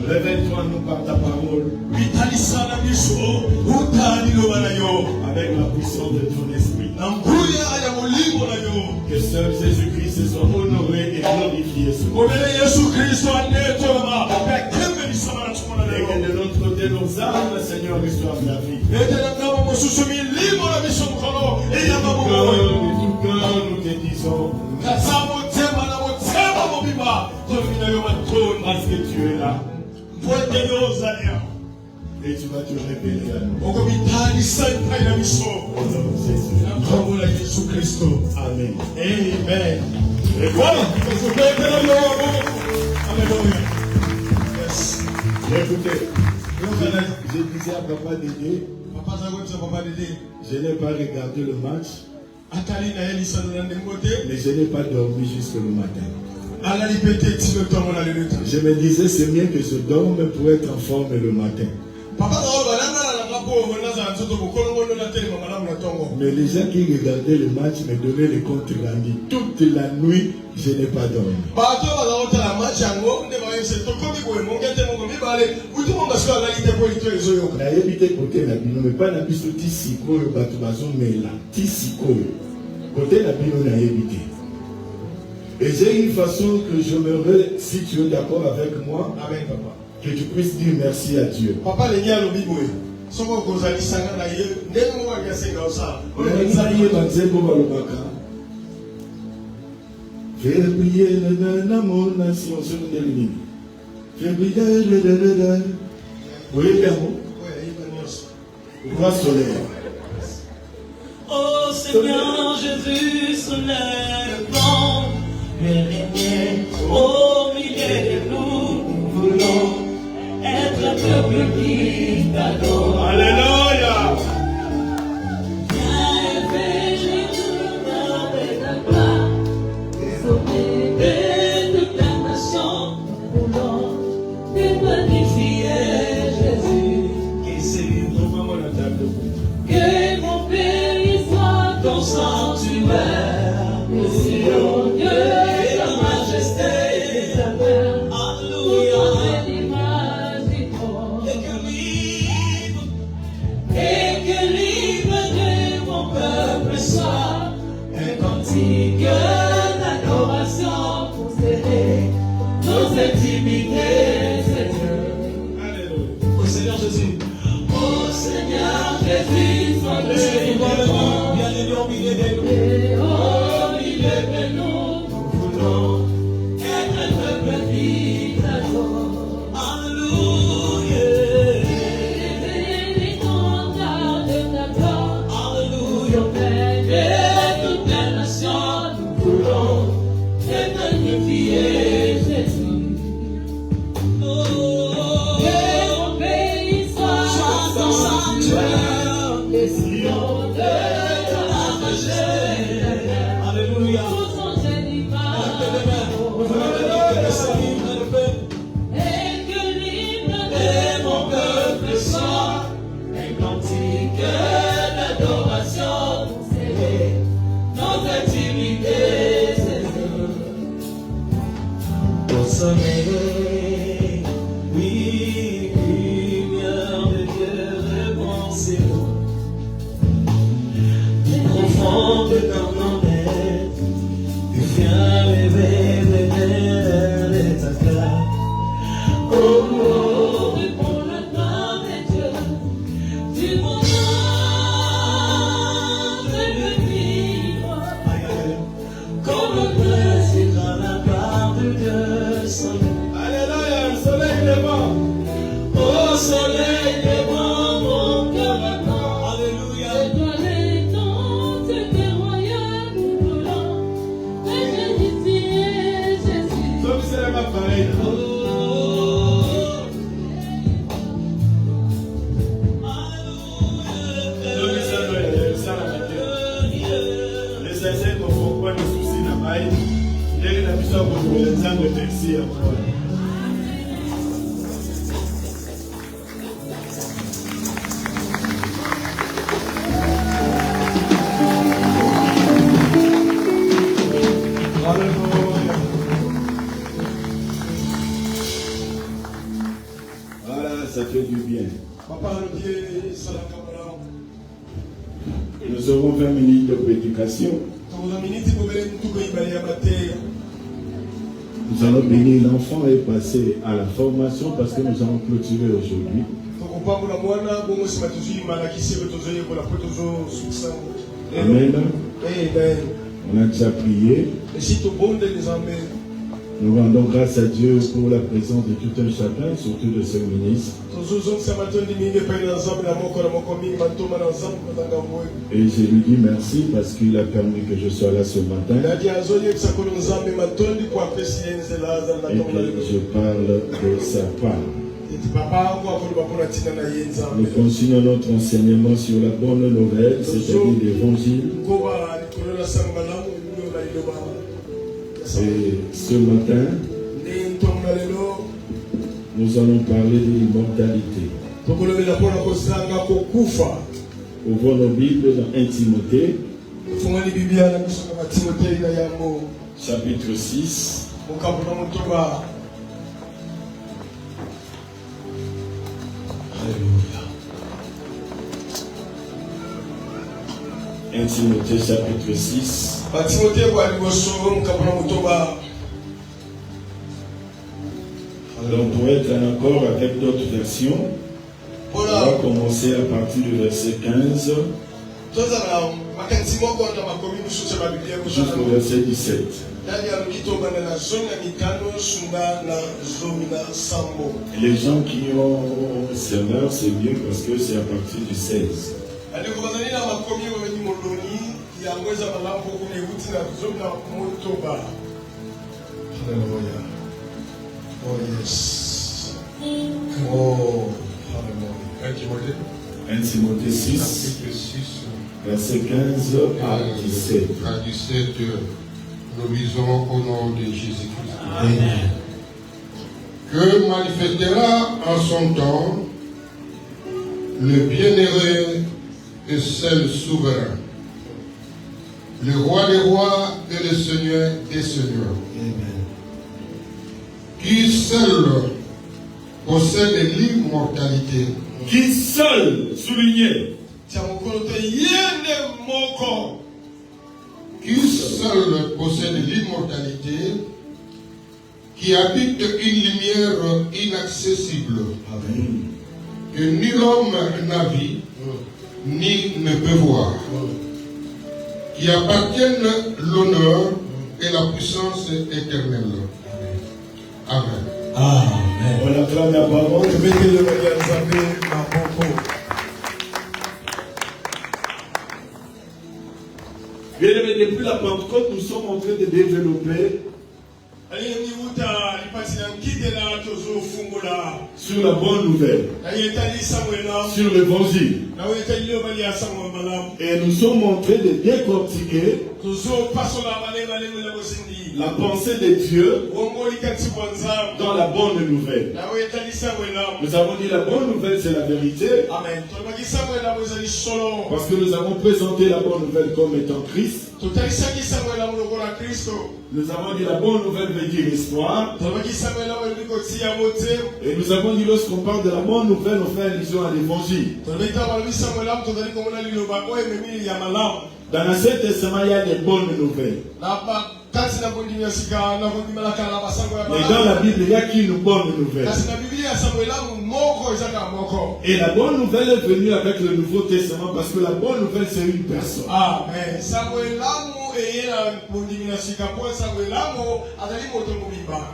Révèle-toi nous par ta parole. Avec la puissance de ton esprit. Que seul Jésus-Christ soit honoré et glorifié. Et que de l'autre côté, nos âmes, Seigneur, reçoivent la vie. Et tout cœur, nous te disons. Parce que tu es là. Et tu vas te révéler à nous. Au nom de Jésus. Amen. Amen. Et voilà. Écoutez, je disais à Papa Dédé, je n'ai pas regardé le match, mais je n'ai pas dormi jusqu'au matin. Je me disais, c'est mieux que je dorme pour être en forme le matin. Mais les gens qui regardaient le match me donnaient les comptes rendus. Toute la nuit, je n'ai pas dormi. Et j'ai une façon que j'aimerais, si tu es d'accord avec moi, Amen, papa, que tu puisses dire merci à Dieu. Papa, les gars, le bibo. Fais prier mon nation sur le ligne. Fais prier oui, bien bon. Roi solaire. Oh Seigneur Jésus, soleil blanc, régner au milieu de nous, nous voulons être un peuple qui t'adore. Alléluia. soleil, oui, lumière de Dieu, répensez-vous. Du profond de ton honnête, du fier réveil de ta cœur. Oh, oh, réponds la gloire de Dieu, du bonheur de vivre, comme le plaisir à la part de Dieu. Alléluia, le soleil levant. Oh, soleil levant, mon cœur attend. Alléluia. Étoile étonnante, tes royaumes brûlants, bénédicez Jésus. Comme c'est la même pareille. Oh, Les sincères ne font pas de soucis dans la vie. Les gens pour les gens de taxi après. Voilà, ça fait du bien. Nous aurons 20 minutes de prédication. Nous allons bénir l'enfant et passer à la formation parce que nous allons clôturer aujourd'hui. Amen. On a déjà prié. Nous rendons grâce à Dieu pour la présence de tout un chacun, surtout de ce ministre. Et je lui dis merci parce qu'il a permis que je sois là ce matin. Et que je parle de sa part. Nous continuons notre enseignement sur la bonne nouvelle, c'est-à-dire l'évangile. Et ce matin, nous allons parler de l'immortalité. Ouvrons nos Bibles dans 1 Timothée, chapitre 6. Alléluia. 1 Timothée, chapitre 6. Donc pour être en accord avec d'autres versions, on va commencer à partir du verset 15 jusqu'au verset 17. Et les gens qui ont serveur, c'est bien parce que c'est à partir du 16. Alléluia. Oh yes. Oh, hallelujah. 1 Timothée 6, verset 15 à 17. À 17, nous lisons au nom de Jésus-Christ. Amen. Que manifestera en son temps le bienheureux et seul souverain, le roi des rois et le seigneur des seigneurs. Amen. Qui seul possède l'immortalité. Qui seul, soulignez, Qui seul possède l'immortalité, qui habite une lumière inaccessible, Amen. que ni l'homme n'a vu, ni ne peut voir, qui appartiennent l'honneur et la puissance éternelle. Amen. Amen. On acclame la parole. Mettez-le à bien aimé, depuis la Pentecôte, nous sommes en train de développer sur la bonne nouvelle, sur l'évangile. Et nous sommes en train de décortiquer la pensée de Dieu dans la bonne nouvelle. Nous avons dit la bonne nouvelle, c'est la vérité. Parce que nous avons présenté la bonne nouvelle comme étant Christ. Nous avons dit la bonne nouvelle veut dire espoir. Et nous avons dit lorsqu'on parle de la bonne nouvelle, on fait allusion à l'évangile. Dans l'Ancien Testament, il y a des bonnes nouvelles. Et dans la Bible, il y a qu'une bonne nouvelle. Et la bonne nouvelle est venue avec le Nouveau Testament parce que la bonne nouvelle, c'est une personne. Amen.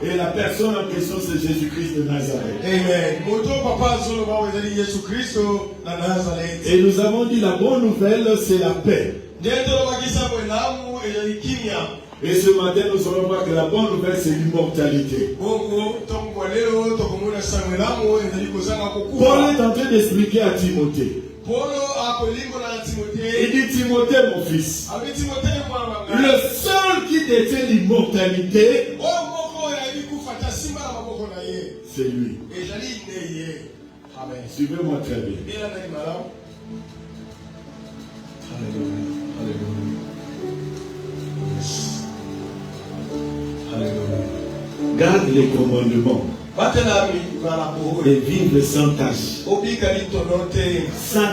Et la personne en question, c'est Jésus-Christ de Nazareth. Amen. Et nous avons dit la bonne nouvelle, c'est la paix. Et ce matin, nous allons voir que la bonne nouvelle, c'est l'immortalité. Paul est en train d'expliquer à Timothée. Il dit, Timothée, mon fils, le seul qui détient l'immortalité, c'est lui. Suivez-moi très bien. Garde les commandements et vive sans tâche, sans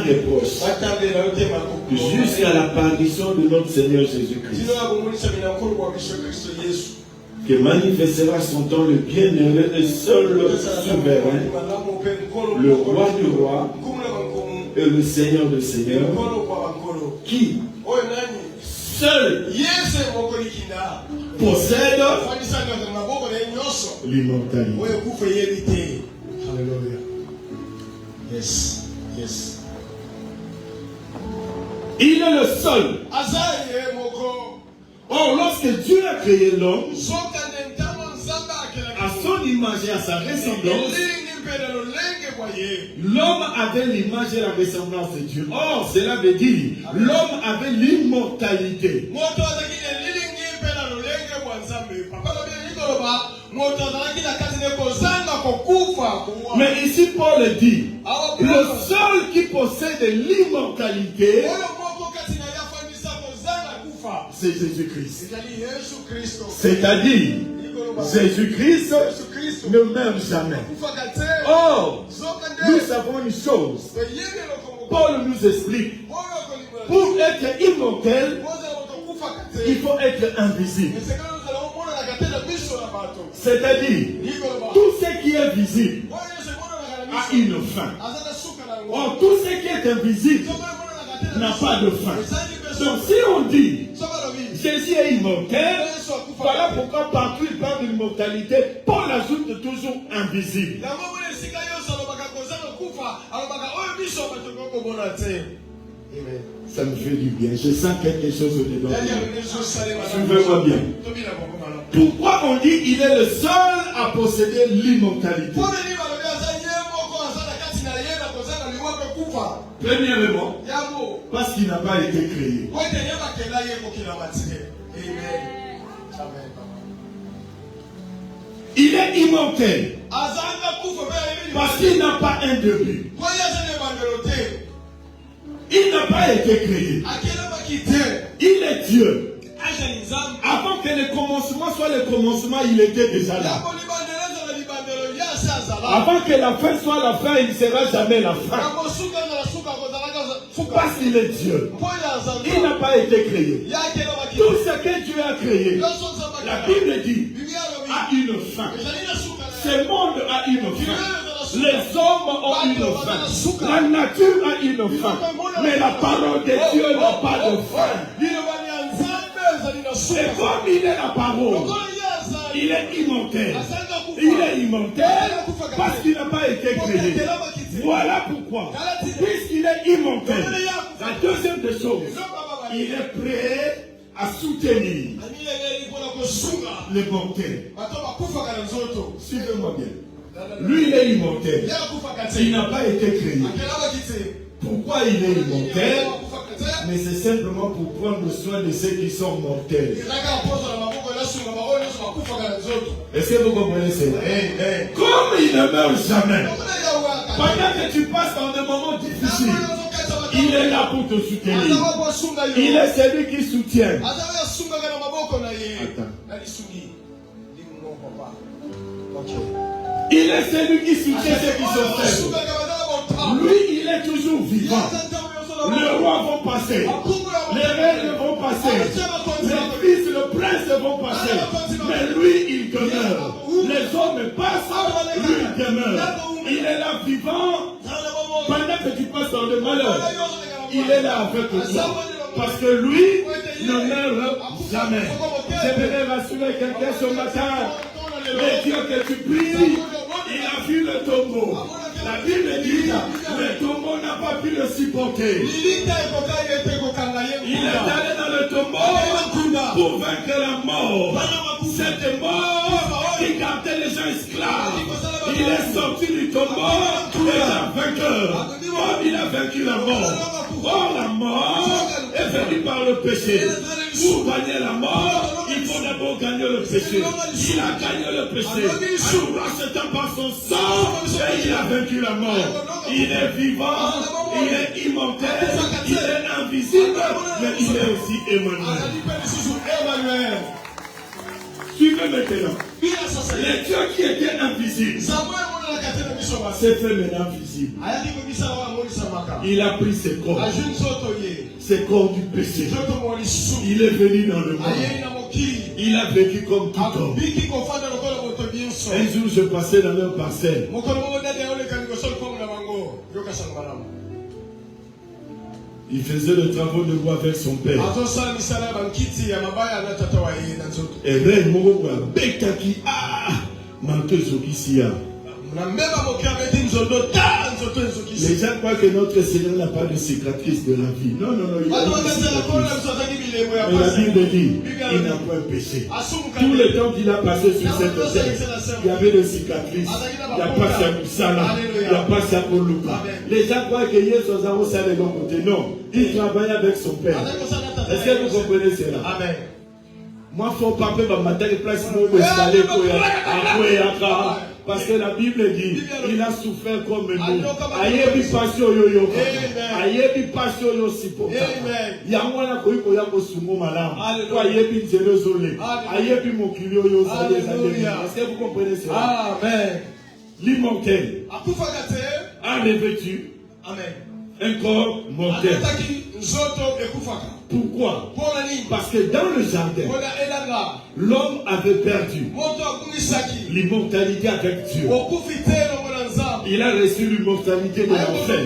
reproche, jusqu'à l'apparition de notre Seigneur Jésus-Christ, qui manifestera son temps le bienheureux et seul souverain, le roi du roi et le Seigneur des seigneurs, qui seul possède l'immortalité. Alléluia. Yes. Yes. Il est le seul. Or, lorsque Dieu a créé l'homme, à son image et à sa ressemblance, l'homme avait l'image et la ressemblance de Dieu. Or, cela veut dire l'homme avait l'immortalité. Mais ici, Paul dit, le seul qui possède l'immortalité, c'est Jésus-Christ. C'est-à-dire, Jésus-Christ ne meurt jamais. Or, nous savons une chose. Paul nous explique. Pour être immortel, il faut être invisible. C'est-à-dire, tout ce qui est visible a une fin. Or, tout ce qui est invisible n'a pas de fin. Donc, si on dit Jésus est immortel, voilà pourquoi partout il parle de l'immortalité, Paul ajoute toujours invisible. Amen. Ça me fait du bien. Je sens quelque chose au-dedans. Suivez-moi bien. Pourquoi on dit il est le seul à posséder l'immortalité? Premièrement, parce qu'il n'a pas été créé. Il est immortel parce qu'il n'a pas un début. Il n'a pas été créé. Il est Dieu. Avant que le commencement soit le commencement, il était déjà là. Avant que la fin soit la fin, il ne sera jamais la fin. Parce qu'il est Dieu. Il n'a pas été créé. Tout ce que Dieu a créé, la Bible dit, a une fin. Ce monde a une fin. Les hommes ont une fin. La nature a une fin. Mais la parole de Dieu n'a pas de fin. Et comme il est la parole, il est immortel. Il est immortel parce qu'il n'a pas été créé. Voilà pourquoi, puisqu'il est immortel, la deuxième des choses, il est prêt à soutenir les mortels. Suivez-moi bien. Lui, il est immortel. Il n'a pas été créé. Pourquoi il est immortel? Mais c'est simplement pour prendre soin de ceux qui sont mortels. Est-ce que vous comprenez cela? Comme il ne meurt jamais, pendant que tu passes dans des moments difficiles, il est là pour te soutenir. Il est celui qui soutient. Il est celui qui soutient ceux qui sont faibles. Lui, il est toujours vivant. Les rois vont passer. Les reines vont passer. Les fils, le prince vont passer. Mais lui, il demeure. Les hommes passent, lui, il demeure. Il est là vivant. Pendant que tu passes dans le malheur, il est là avec toi. Parce que lui ne meurt jamais. J'aimerais rassurer quelqu'un ce matin. Le Dieu que tu pries, il a vu le tombeau. La Bible dit, le tombeau n'a pas pu le supporter. Il est allé dans le tombeau pour vaincre la mort. Cette mort qui gardait les gens esclaves. Il est sorti du tombeau et un vainqueur. Oh, il a vaincu la mort. Oh, la mort est venue par le péché. Pour gagner la mort, il faut d'abord gagner le péché. Il a gagné le péché. En rachetant par son sang, et il a vaincu la mort. Il est vivant, il est immortel, il est invisible, mais il est aussi Emmanuel. Suivez maintenant. Les dieux qui étaient invisibles s'est fait maintenant visible. Il a pris ses corps du péché. Il est venu dans le monde. Il a vécu comme tout homme. Un jour, je passais dans leur parcelle. Il faisait le travail de bois avec son père. Et là, il les gens croient que notre Seigneur n'a pas de cicatrice de la vie. Non, non, non, il a une cicatrice. Mais la Bible dit, il n'a pas péché. Tout le temps qu'il a passé sur cette terre, il y avait des cicatrices. Il n'y a pas ça pour ça là. Il n'y a pas ça pour Lucas. Les gens croient que Yesus a aussi les bons côtés. Non, il travaille avec son père. Est-ce que vous comprenez cela? Amen. Moi, il faut pas faire ma telle place pour installer parce que la Bible dit, il a souffert comme nous. Ayebi passion yo. Ayebi passion yo sipota. Yamwana koiko yako sumo malam. Ayebi nzerezole. Ayebi mokilio yo zale. Est-ce que vous comprenez cela? Amen. L'immortel a revêtu un corps mortel. Pourquoi? Parce que dans le jardin, l'homme avait perdu l'immortalité avec Dieu. Il a reçu l'immortalité de l'enfer.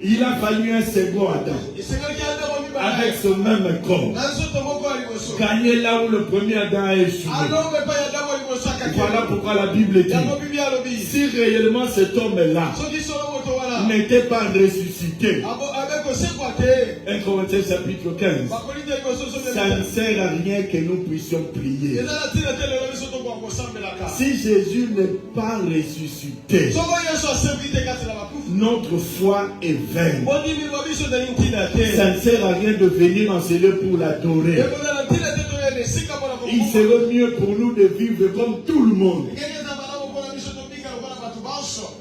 Il a fallu un second Adam avec ce même corps gagner là où le premier Adam a échoué. Voilà pourquoi la Bible dit, si réellement cet homme-là n'était pas ressuscité, 1 Corinthiens chapitre 15, ça ne sert à rien que nous puissions prier. Si Jésus n'est pas ressuscité, notre foi est vaine. Ça ne sert à rien de venir en Seigneur pour l'adorer. Il serait mieux pour nous de vivre comme tout le monde.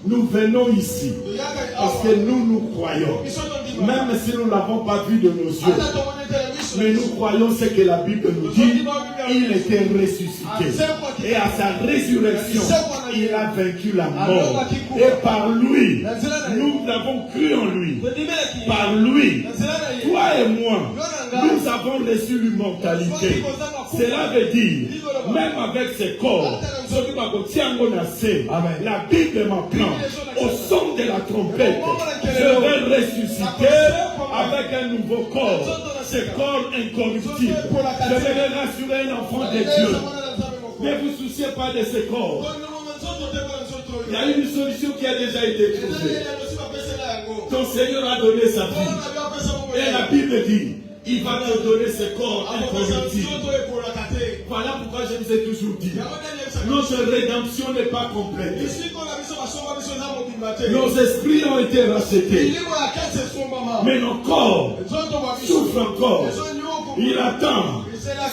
Nous venons ici parce que nous croyons. Même si nous ne l'avons pas vu de nos yeux. Mais nous croyons ce que la Bible nous dit. Il était ressuscité. Et à sa résurrection, il a vaincu la mort. Et par lui, nous avons cru en lui. Par lui, toi et moi, nous avons reçu l'immortalité. Cela veut dire, même avec ses corps, la Bible m'apprend, au son de la trompette, je vais ressusciter avec un nouveau corps, ce corps incorruptible. Je vais rassurer un enfant de Dieu. Ne vous souciez pas de ce corps. Il y a une solution qui a déjà été trouvée. Ton Seigneur a donné sa vie. Et la Bible dit, il va te donner ce corps incorruptible. Voilà pourquoi je vous ai toujours dit, notre rédemption n'est pas complète. Nos esprits ont été rachetés. Mais nos corps souffrent encore. Il attend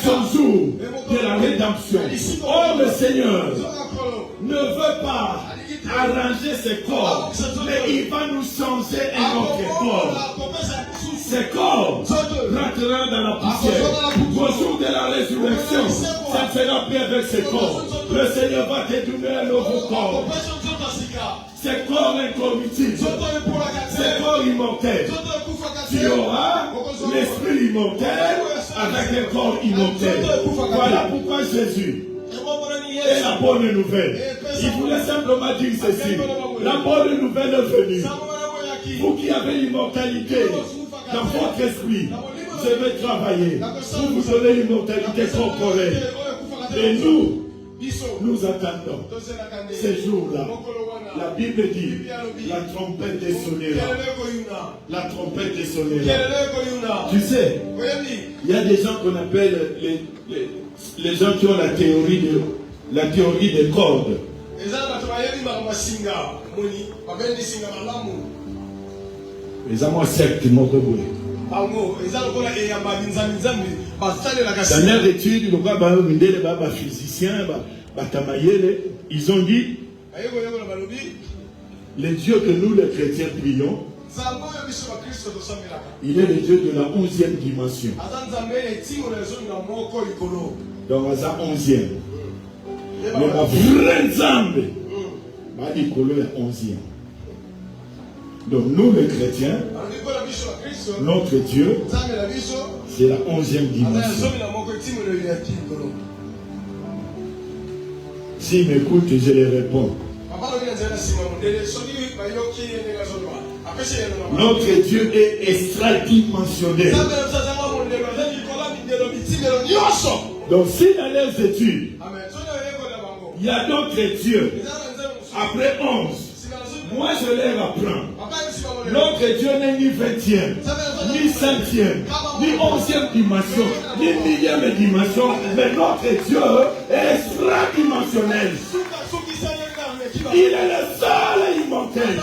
son jour de la rédemption. Oh, le Seigneur ne veut pas arranger ses corps, mais il va nous changer un autre corps. ces corps rentreront dans la poussière. Au jour de la résurrection, ça fera paix avec ces corps. Le Seigneur va te donner un nouveau corps. Ces corps incorruptibles, ces corps immortels. Tu auras l'esprit immortel avec un corps immortel. Voilà pourquoi Jésus est la bonne nouvelle. Il voulait simplement dire ceci. La bonne nouvelle est venue. Vous qui avez l'immortalité dans votre esprit, je vais travailler pour vous donner l'immortalité corporelle. Et nous attendons ces jours-là. La Bible dit, la trompette sonnera. La trompette sonnera. Tu sais, il y a des gens qu'on appelle les gens qui ont la théorie des cordes. Les amants sectes m'ont reboué. Dans leur étude, les physiciens, ils ont dit le Dieu que nous les chrétiens prions, il est le Dieu de la 11e dimension. Donc, à la 11e. Mais la vraie Nzambe, il est 11e. Donc, nous les chrétiens, notre Dieu, c'est la 11e dimension. S'ils m'écoutent, je les réponds. Notre Dieu est extra-dimensionnel. Donc, si dans les études, il y a d'autres dieux, après 11, moi je les apprends. Notre Dieu n'est ni 20e, ni 5e, ni 11e dimension, ni 10e dimension, mais notre Dieu est extra-dimensionnel. Il est le seul immortel.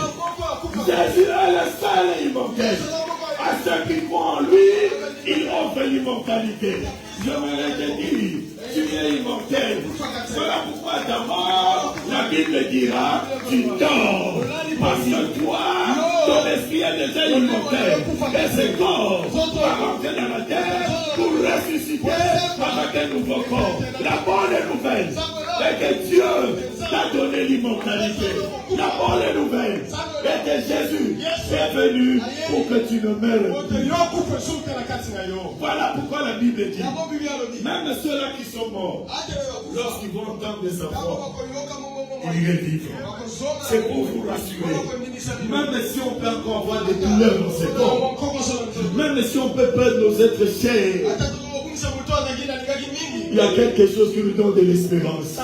Jésus est le seul immortel. À ceux qui croient en lui, il offre l'immortalité. Je me te dire, tu es immortel. Voilà pourquoi ta mort, la Bible dira, tu dors. Parce que toi, ton esprit est déjà immortel. Et ce corps va rentrer dans la terre pour ressusciter avec un nouveau corps. La bonne nouvelle est que Dieu t'a donné l'immortalité. La bonne nouvelle est que Jésus est venu pour que tu ne meurs plus. Voilà pourquoi la Bible dit, même ceux-là qui sont morts, lorsqu'ils vont entendre sa voix, ils revivront. C'est pour vous rassurer. Même si on peut encore avoir des douleurs dans ce corps, même si on peut perdre nos êtres chers, il y a quelque chose qui nous donne de l'espérance.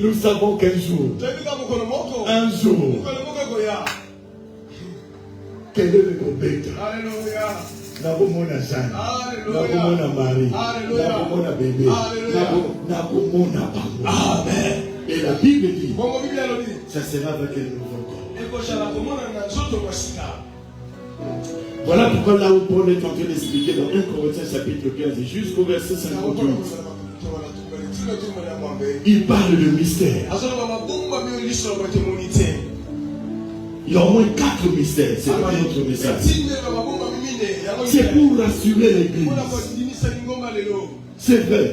Nous savons qu'un jour, quel est le bête? Nabomona Jeanne, Nabomona Marie, Nabomona bébé, Nabomona Papa. Amen. Et la Bible dit, ça sera avec un nouveau corps. Voilà pourquoi là où Paul est en train d'expliquer dans 1 Corinthiens chapitre 15 jusqu'au verset 58. Il parle de mystère. Il y a au moins 4 mystères. C'est pas notre message. C'est pour rassurer l'église. C'est vrai.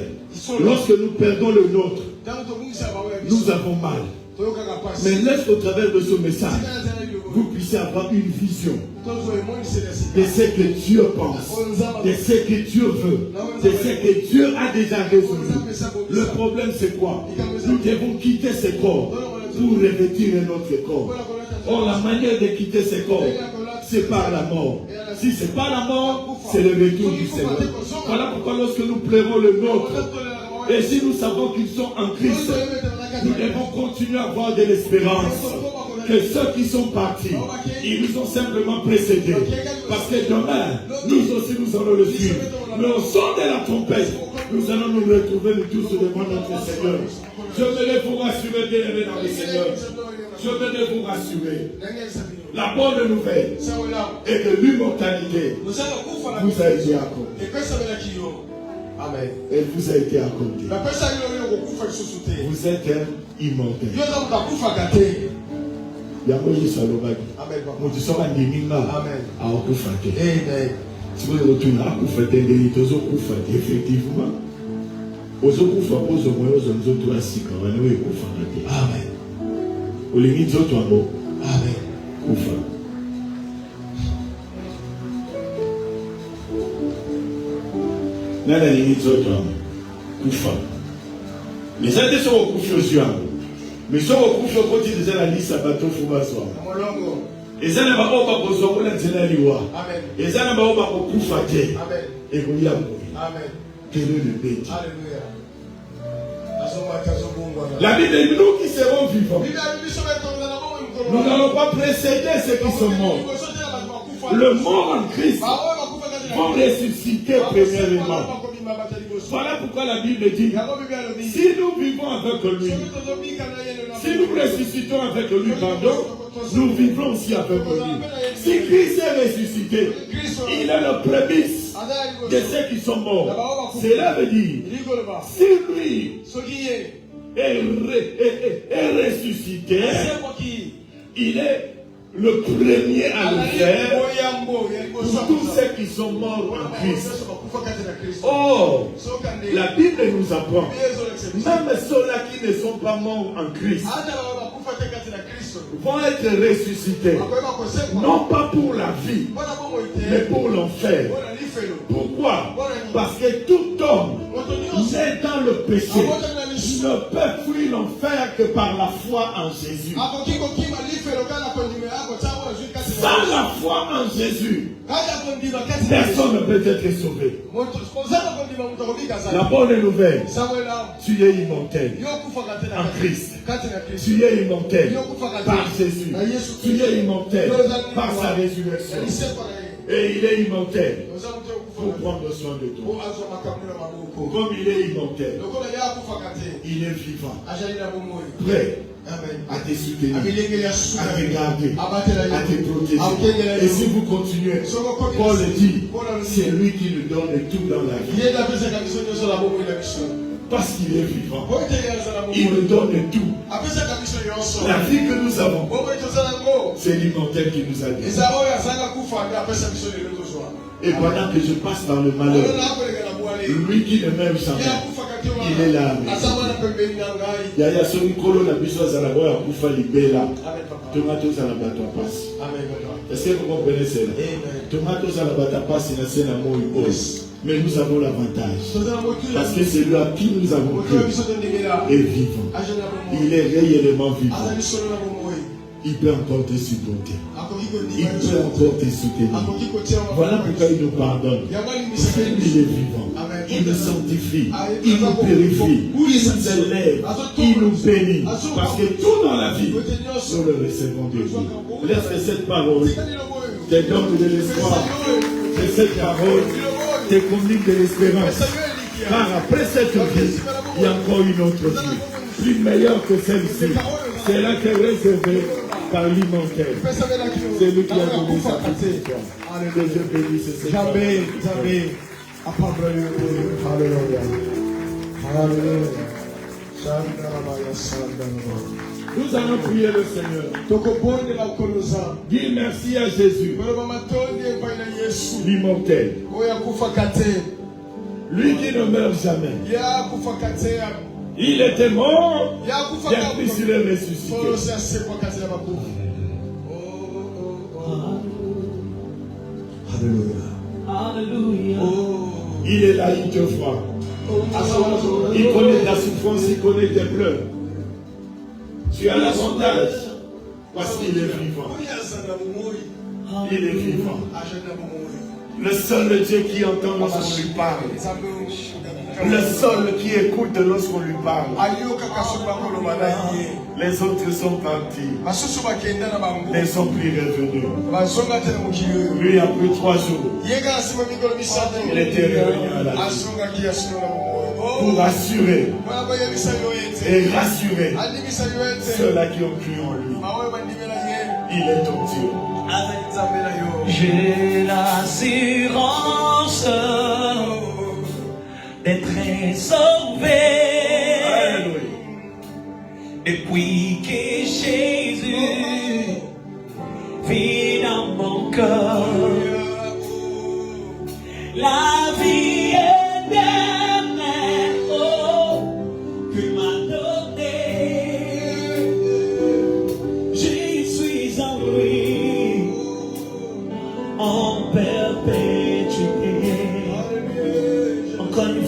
Lorsque nous perdons le nôtre, nous avons mal. Mais laisse au travers de ce message, vous puissiez avoir une vision de ce que Dieu pense, de ce que Dieu veut, de ce que Dieu a déjà résolu. Le problème c'est quoi? Nous devons quitter ce corps pour revêtir notre corps. Or la manière de quitter ce corps, c'est par la mort. Si ce n'est pas la mort, c'est le retour du Seigneur. Voilà pourquoi lorsque nous pleurons le nôtre, et si nous savons qu'ils sont en Christ, nous devons continuer à avoir de l'espérance. Que ceux qui sont partis, ils nous ont simplement précédés. Parce que demain, nous aussi nous allons le suivre. Mais au son de la trompette, nous allons nous retrouver nous tous devant notre Seigneur. Je venais vous rassurer, bien-aimés dans le Seigneur. Je venais vous rassurer. La bonne nouvelle est que l'immortalité vous a été accordée. Amen. Elle vous a été accordée. Vous êtes un immortel. yango Yesu alobaki moto soki andeminga akokufa te sikoyo kotuna akufa te ndeni tozokufa te effectivement ozokufa mpo ozomoi ozwa nzoto ya sika wana oyo ekufaka te olingi nzoto yango kufa nani alingi nzoto yango kufa mais eza te soki okufi ozwi yango mais soki okufi okoti eza na lisa bato fo bazwa eza na baoyo bakozwa ngo na nzela ya liwa eza na baoyo bakokufa te ekolia moi kelo lebeti. La Bible dit nous qui serons vivants, nous n'allons pas précéder ceux qui sont morts. Le mort en Christ vont ressusciter premièrement. Voilà pourquoi la Bible dit, si nous vivons avec lui, si nous ressuscitons avec lui, pardon, nous vivons aussi avec lui. Si Christ est ressuscité, il est le prémisse de ceux qui sont morts. Cela veut dire, si lui est ressuscité, il est le premier à le faire pour tous ceux qui sont morts en Christ. Or, la Bible nous apprend, même ceux-là qui ne sont pas morts en Christ vont être ressuscités, non pas pour la vie, mais pour l'enfer. Pourquoi? Parce que tout homme né dans le péché ne peut fuir l'enfer que par la foi en Jésus. Sans la foi en Jésus, personne ne peut être sauvé. La bonne nouvelle, tu es immortel en Christ. Tu es immortel par Jésus. Tu es immortel par sa résurrection. Et il est immortel pour prendre soin de toi. Comme il est immortel, il est vivant, prêt à te soutenir, à regarder, à te protéger. Et si vous continuez, Paul dit, c'est lui qui nous donne tout dans la vie. Parce qu'il est vivant, il nous donne tout. La vie que nous avons, c'est l'immortel qui nous a dit. Et pendant que je passe dans le malheur, lui qui ne m'aime jamais, il est là. Yaya son kolo na biso za la boya kufa libela. Tomato za la bato passe. Est-ce que vous comprenez cela? Tomato za la bato passe na sena moi. Mais nous avons l'avantage. Parce que celui à qui nous avons cru est vivant. Il est réellement vivant. Il peut encore te supporter. Il peut encore te soutenir. Voilà pourquoi il nous pardonne. Parce qu'il est vivant. Il nous sanctifie. Il nous purifie. Il nous élève. Il nous bénit. Parce que tout dans la vie, nous le recevons de lui. Laisse que cette parole te donne de l'espoir. Que cette parole te communique de l'espérance. Car après cette vie, il y a encore une autre vie. Plus meilleure que celle-ci. C'est là qu'elle est réservée par l'immortel. C'est lui qui a donné sa petite foi. Que je bénisse cette foi. Jamais. Alléluia. Nous allons prier le Seigneur. Dis merci à Jésus, l'immortel. Lui qui ne meurt jamais. Il était mort, et puis il est ressuscité. Alléluia. Il est là, il te voit. Il connaît ta souffrance, il connaît tes pleurs. Tu as l'avantage parce qu'il est vivant. Il est vivant. Le seul Dieu qui entend lorsqu'on lui parle. Le seul qui écoute lorsqu'on lui parle. Les autres sont partis. Les sont plus revenus. Lui, après 3 jours, il était revenu à la vie pour assurer et rassurer ceux-là qui ont cru en lui. Il est ton Dieu. J'ai l'assurance d'être sauvé. Alléluia. Depuis que Jésus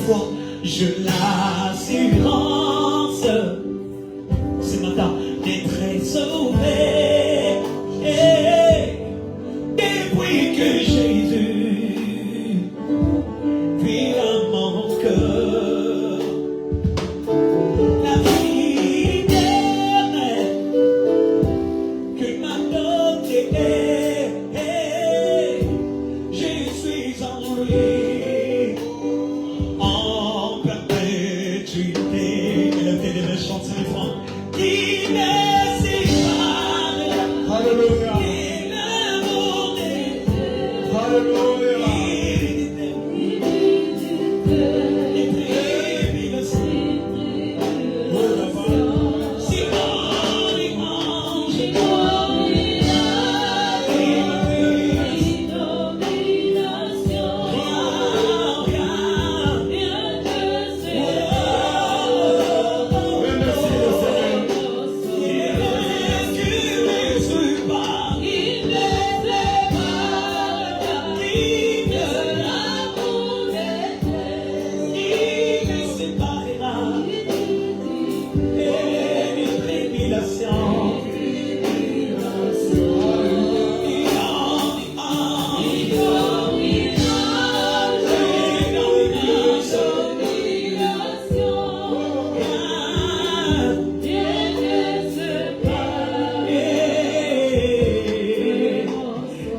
fois, je l'assurance ce matin d'être sauvé. Depuis que Jésus vit dans mon cœur, la vie éternelle que m'a donné, je suis en lui, en perpétuité. Élevez les mains, chantez les francs. Qui me sépare, Alléluia. et l'amour des Alléluia.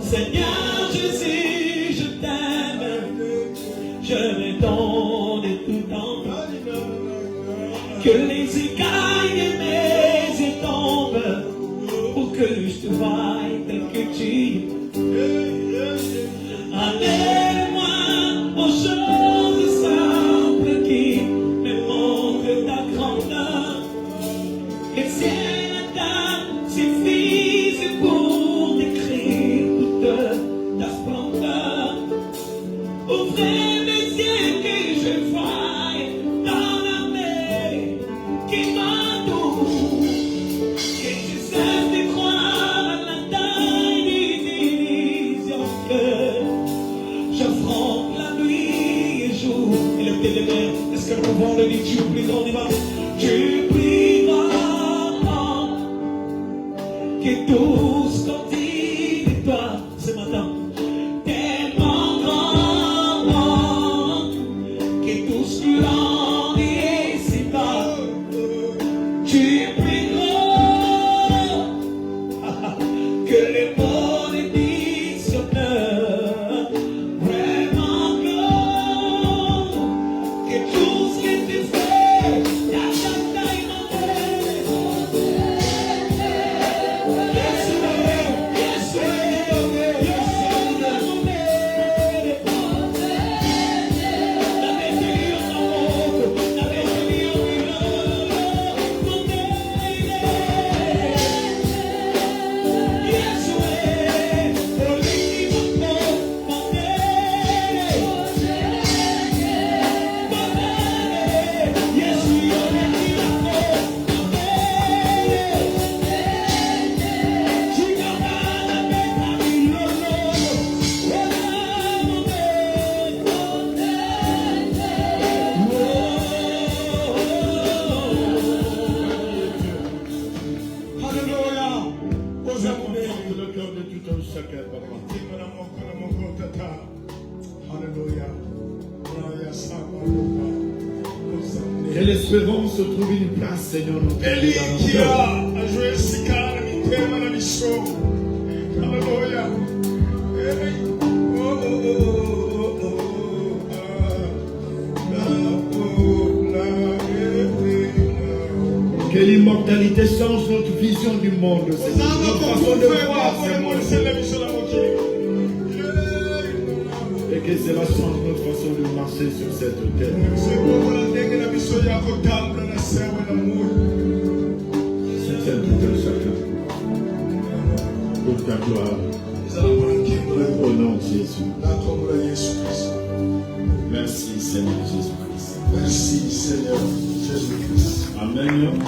Seigneur Jésus, je t'aime, je me donne de tout temps. Que les écailles de mes yeux tombent pour que je te voie tel que tu es. Amène-moi aux choses simples qui me montrent ta grandeur. Que ciel et terre suffisent pour décrire toute ta splendeur. Ouvrez mes yeux que je voie dans la mer qui m'entoure. Que je cesse de croire à la taille des illusions que j'affronte la nuit et jour. Et le pied de mer, est-ce que nous pouvons le dire, tu es plus grand, tu es plus grand que tout ce qu'on dit de toi ce matin. Tellement grand que tout ce que l'on est si bas. Tu es plus grand que les mots des dictionnaires. Vraiment grand que tout ce que tu fais, ta taille Que l'espérance trouve une place, Seigneur, dans notre cœur. Que l'immortalité change notre vision du monde, Seigneur. Notre façon de voir ce monde. Et que cela change notre façon de marcher sur cette terre. C'est un tout un chacun. Pour ta gloire. Au nom de Jésus. Merci Seigneur Jésus-Christ. Merci Seigneur Jésus-Christ. Amen.